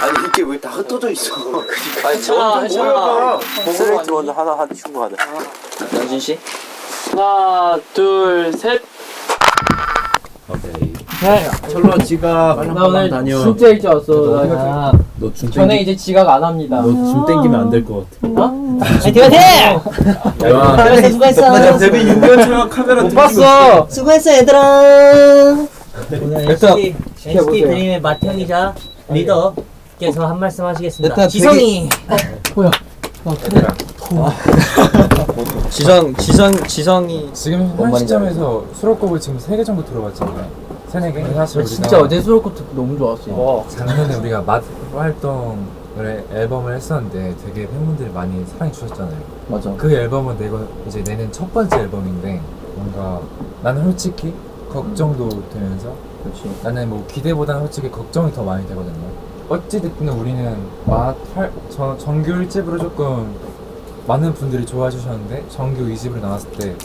아니 이게 왜 다 흩어져 있어? 아니 저좀 모여봐. 스트레이트 먼저 하나 친구 하자. 영진 씨. 하나, 둘, 셋. 오케이. 네. 철로 지각. 나 오늘 다녀. 진짜 일찍 왔어. 나 너줌 전에 이제 지각 안 합니다. 너줌 땡기면 안 될 것 같아. 어? 화이팅! 야, 수고했어. 데뷔 6년차 카메라 못 봤어. 수고했어 얘들아. 오늘 일단 NCT 드림의 맏형이자 리더께서 한 말씀 하시겠습니다. 일단 지성이. 뭐야? 지성이 지금 현 시점에서 수록곡을 지금 3개 정도 들어봤잖아요. 3-4개? 사실 진짜 어제 수록곡 너무 좋았어. 작년에 우리가 맛 활동을 앨범을 했었는데 되게 팬분들이 많이 사랑해 주셨잖아요. 맞아. 그 앨범은 내가 이제 내는 첫 번째 앨범인데 뭔가 나는 솔직히 걱정도 되면서 그렇지. 나는 뭐 기대보다는 솔직히 걱정이 더 많이 되거든요. 어찌됐든 우리는 정규 1집으로 조금 많은 분들이 좋아해 주셨는데 정규 2집으로 나왔을 때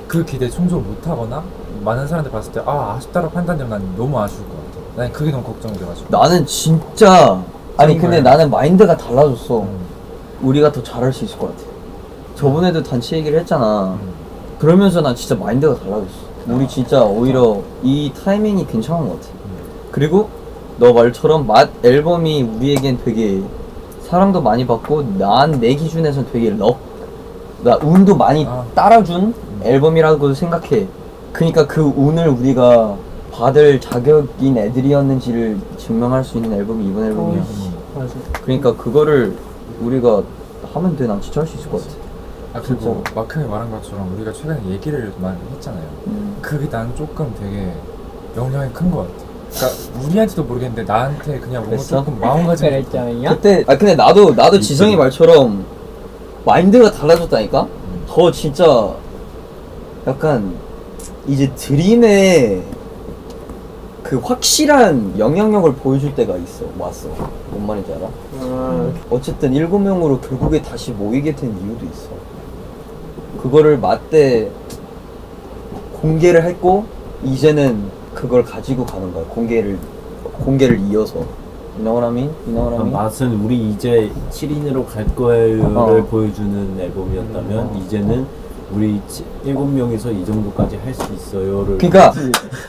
그 기대에 충족을 못하거나 많은 사람들 봤을 때 아쉽다라고 판단되면 난 너무 아쉬울 것 같아. 난 그게 너무 걱정돼가지고. 나는 진짜 아니 근데 정말. 나는 마인드가 달라졌어. 우리가 더 잘할 수 있을 것 같아. 저번에도 단체 얘기를 했잖아. 그러면서 난 진짜 마인드가 달라졌어. 우리 진짜 오히려 이 타이밍이 괜찮은 것 같아. 그리고 너 말처럼 맛 앨범이 우리에겐 되게 사랑도 많이 받고 내 기준에선 되게 나 운도 많이 따라준 앨범이라고 생각해. 그러니까 그 운을 우리가 받을 자격인 애들이었는지를 증명할 수 있는 앨범이 이번 앨범이야. 맞아. 그러니까 그거를 우리가 하면 돼. 난 진짜 할 수 있을 것 같아. 그리고 마크 형이 말한 것처럼 우리가 최근에 얘기를 많이 했잖아요. 그게 난 조금 되게 영향이 큰 것 같아. 그러니까 우리한테도 모르겠는데 나한테 그냥 뭔가 그랬어? 조금 마음가짐이 그랬잖아요. 그때 근데 나도 지성이 말처럼 마인드가 달라졌다니까. 더 진짜 약간 이제 드림의 그 확실한 영향력을 보여줄 때가 왔어. 뭔 말인지 알아? 어쨌든 7명으로 결국에 다시 모이게 된 이유도 있어. 그거를 맞대 공개를 했고 이제는 그걸 가지고 가는 거야. 공개를 이어서. You know what I mean? You know what I mean? 맛은 우리 이제 7인으로 갈 거예요를 보여주는 앨범이었다면 이제는 우리 7명이서 이 정도까지 할 수 있어요를. 그러니까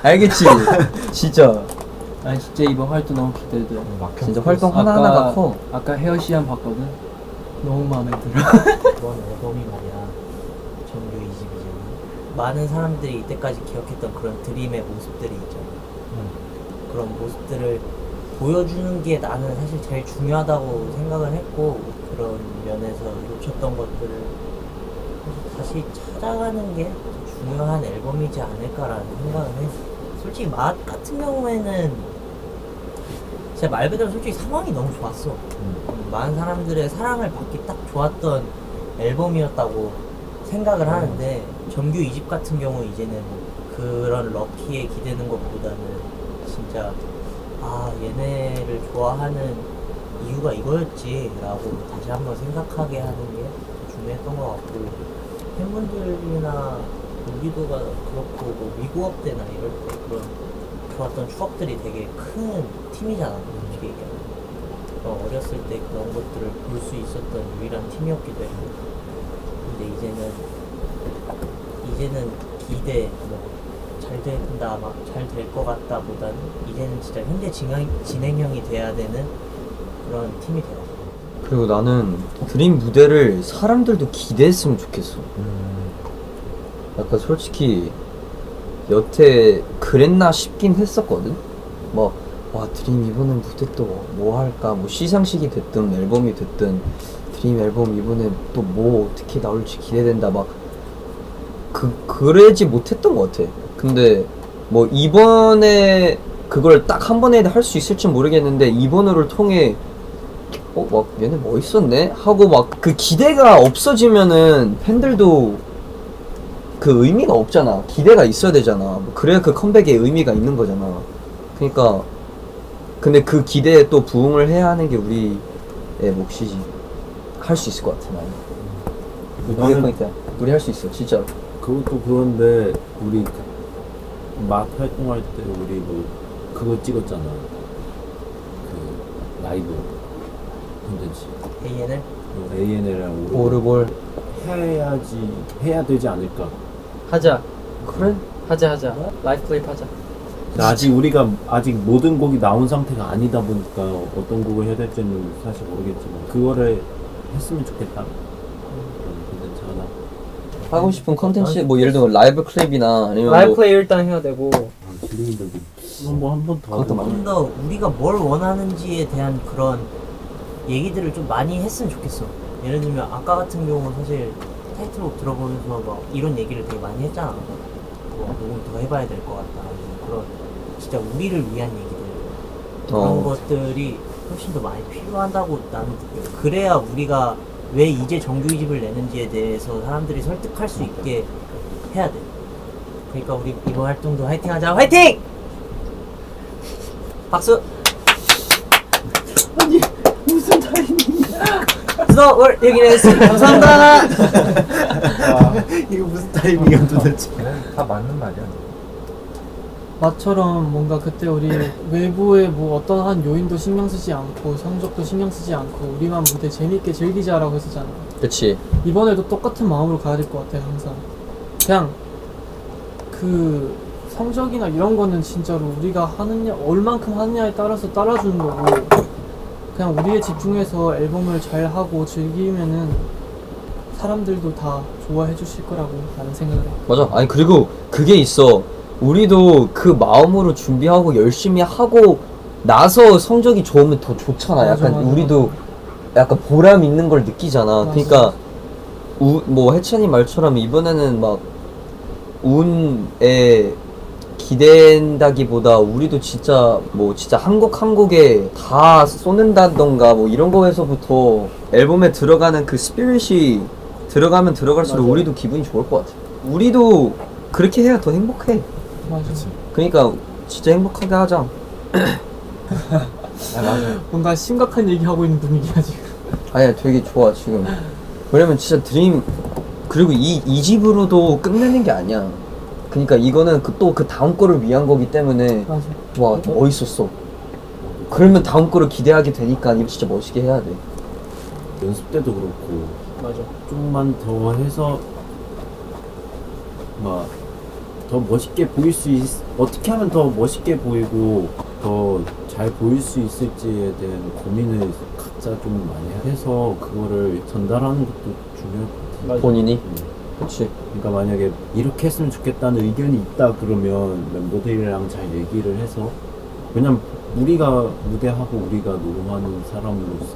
알겠지. 진짜 아니 진짜 이번 활동 너무 기대돼. 진짜 활동 하나하나가 커. 아까 헤어 시안 봤거든. 너무 마음에 들어. 이번 앨범이 말이야. 정규 2집이잖아. 많은 사람들이 이때까지 기억했던 그런 드림의 모습들이 있잖아. 그런 모습들을 보여주는 게 나는 사실 제일 중요하다고 생각을 했고, 그런 면에서 놓쳤던 것들을 다시 찾아가는 게 중요한 앨범이지 않을까라는 생각을 해. 솔직히 맛 같은 경우에는 진짜 말 그대로 솔직히 상황이 너무 좋았어. 많은 사람들의 사랑을 받기 딱 좋았던 앨범이었다고 생각을 하는데, 정규 2집 같은 경우 이제는 그런 럭키에 기대는 것보다는 진짜 얘네를 좋아하는 이유가 이거였지 라고 다시 한번 생각하게 하는 게 중요했던 것 같고, 팬분들이나 우리도가 그렇고 뭐 미국업 때나 이럴 때 그런 좋았던 추억들이 되게 큰 팀이잖아. 솔직히 얘기하면 어렸을 때 그런 것들을 볼 수 있었던 유일한 팀이었기도 했고, 근데 이제는 기대 잘 된다 막 잘 될 것 같다 보다는 이제는 진짜 현재 진행형이 돼야 되는 그런 팀이 되어. 그리고 나는 드림 무대를 사람들도 기대했으면 좋겠어. 약간 솔직히 여태 그랬나 싶긴 했었거든. 와 드림 이번엔 무대 또 뭐 할까, 뭐 시상식이 됐든 앨범이 됐든 드림 앨범 이번에 또 뭐 어떻게 나올지 기대된다, 막 그러지 못했던 것 같아. 근데 뭐 이번에 그걸 딱 한 번에 할 수 있을지 모르겠는데 이번을 통해 막 얘네 멋있었네 하고 막 그 기대가 없어지면은 팬들도 그 의미가 없잖아. 기대가 있어야 되잖아. 그래야 그 컴백에 의미가 있는 거잖아. 그러니까 근데 그 기대에 또 부응을 해야 하는 게 우리의 몫이지. 할 수 있을 것 같아. 나는 그러니까 우리 할 수 있어 진짜로. 그것도 그런데 우리 맛 활동할 때 우리 뭐 그거 찍었잖아. 그 라이브 콘텐츠 AN을 ANL이랑 오르골 해야 되지 않을까. 하자. 그래? 하자. 라이프 클립 하자. 우리가 아직 모든 곡이 나온 상태가 아니다 보니까 어떤 곡을 해야 될지는 사실 모르겠지만 그거를 했으면 좋겠다. 그런 콘텐츠 하나. 하고 싶은 컨텐츠 뭐 예를 들면 라이브 클립이나 아니면 라이프 뭐 클립 일단 해야 되고. 질문들도 한번 더. 그것도 많아. 좀 더 우리가 뭘 원하는지에 대한 그런 얘기들을 좀 많이 했으면 좋겠어. 예를 들면 아까 같은 경우는 사실 타이틀곡 들어보면서 막 이런 얘기를 되게 많이 했잖아. 뭐 녹음 더 해봐야 될 것 같다. 아니면 그런 진짜 우리를 위한 얘기들 그런 것들이 훨씬 더 많이 필요하다고 나는 느껴요. 그래야 우리가 왜 이제 정규 2집을 내는지에 대해서 사람들이 설득할 수 있게 해야 돼. 그러니까 우리 이번 활동도 화이팅하자. 화이팅! 박수. 아니 무슨 타이밍이야? 그래서 오늘 여기는 했습니다. 감사합니다. 이거 무슨 타이밍이야 도대체. 다 맞는 말이야. 나처럼 뭔가 그때 우리 외부의 뭐 어떤 한 요인도 신경 쓰지 않고 성적도 신경 쓰지 않고 우리만 무대 재밌게 즐기자라고 했었잖아. 그치. 이번에도 똑같은 마음으로 가야 될 것 같아. 항상 그냥 그 성적이나 이런 거는 진짜로 우리가 하느냐 얼만큼 하느냐에 따라서 따라주는 거고 그냥 우리에 집중해서 앨범을 잘 하고 즐기면은 사람들도 다 좋아해 주실 거라고 나는 생각을 해. 맞아. 아니 그리고 그게 있어. 우리도 그 마음으로 준비하고 열심히 하고 나서 성적이 좋으면 더 좋잖아. 맞아, 약간 맞아. 우리도 약간 보람 있는 걸 느끼잖아. 맞아. 그러니까 뭐 해찬이 말처럼 이번에는 막 운에 기댄다기보다 우리도 진짜 뭐 진짜 한 곡 한 곡에 다 쏟는다던가 뭐 이런 거에서부터 앨범에 들어가는 그 스피릿이 들어가면 들어갈수록 맞아. 우리도 기분이 좋을 것 같아. 우리도 그렇게 해야 더 행복해. 맞아. 그러니까 진짜 행복하게 하자. 아, 맞아. 뭔가 심각한 얘기하고 있는 분위기야 지금. 아니야 되게 좋아 지금. 왜냐면 진짜 드림 그리고 이 집으로도 끝내는 게 아니야. 그러니까 이거는 또 그 다음 거를 위한 거기 때문에 맞아. 와 멋있었어. 그러면 다음 거를 기대하게 되니까 이거 진짜 멋있게 해야 돼. 연습 때도 그렇고 맞아. 좀만 더 해서 막 더 멋있게 보일 수 어떻게 하면 더 멋있게 보이고 더 잘 보일 수 있을지에 대한 고민을 각자 좀 많이 해서 그거를 전달하는 것도 중요할 것 같아요. 본인이. 음. 그렇지. 그러니까 만약에 이렇게 했으면 좋겠다는 의견이 있다 그러면 멤버들이랑 잘 얘기를 해서 왜냐면 우리가 무대하고 우리가 녹음하는 사람으로서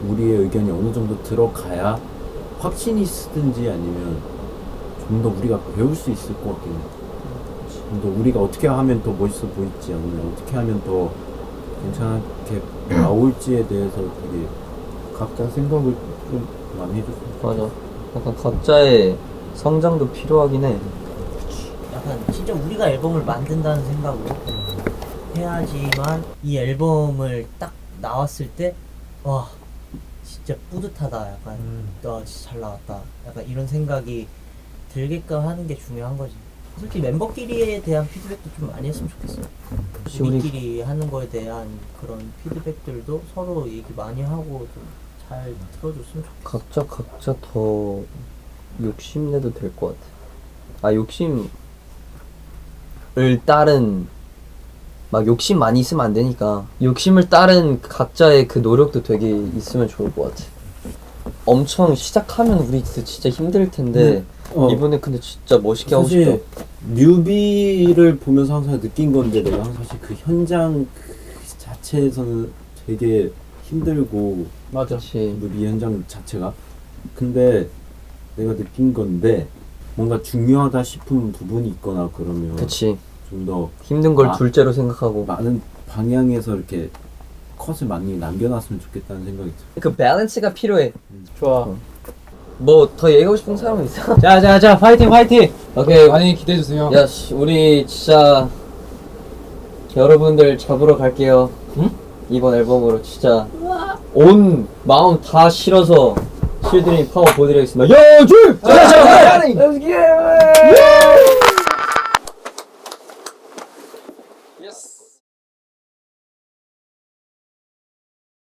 우리의 의견이 어느 정도 들어가야 확신이 쓰든지 아니면 좀 더 우리가 배울 수 있을 것 같긴 해. 좀 더 우리가 어떻게 하면 더 멋있어 보일지 아니면 어떻게 하면 더 괜찮게 나올지에 대해서 되게 각자 생각을 좀 많이 해줬으면 좋겠어. 맞아. 약간 각자의 성장도 필요하긴 해. 약간 진짜 우리가 앨범을 만든다는 생각으로 해야지만 이 앨범을 딱 나왔을 때 와 진짜 뿌듯하다 약간 와 진짜 잘 나왔다 약간 이런 생각이 들게끔 하는 게 중요한 거지. 솔직히 멤버끼리에 대한 피드백도 좀 많이 했으면 좋겠어. 혹시 우리 우리끼리 하는 거에 대한 그런 피드백들도 서로 얘기 많이 하고 좀 잘 들어줬으면 좋겠어. 각자 더 욕심내도 될 것 같아. 아 욕심을 따른 막 욕심 많이 있으면 안 되니까 욕심을 따른 각자의 그 노력도 되게 있으면 좋을 것 같아. 엄청 시작하면 우리 진짜 힘들 텐데 이번에 근데 진짜 멋있게 하고 싶다. 사실 뮤비를 보면서 항상 느낀 건데 내가 사실 그 현장 그 자체에서는 되게 힘들고 맞아. 그치. 뮤비 현장 자체가 근데 내가 느낀 건데 뭔가 중요하다 싶은 부분이 있거나 그러면 그치. 좀 더 힘든 걸 아, 둘째로 생각하고 많은 방향에서 이렇게 컷을 많이 남겨놨으면 좋겠다는 생각이 들어. 그 밸런스가 필요해. 좋아. 뭐 더 얘기하고 싶은 사람은 있어? 자자자 파이팅 파이팅. 오케이. 많이 기대해주세요. 야, 씨, 우리 진짜 여러분들 잡으러 갈게요. 응? 이번 앨범으로 진짜 온 마음 다 실어서 실드림 파워 보여드리겠습니다. 야, 줄! 자, 자, 자,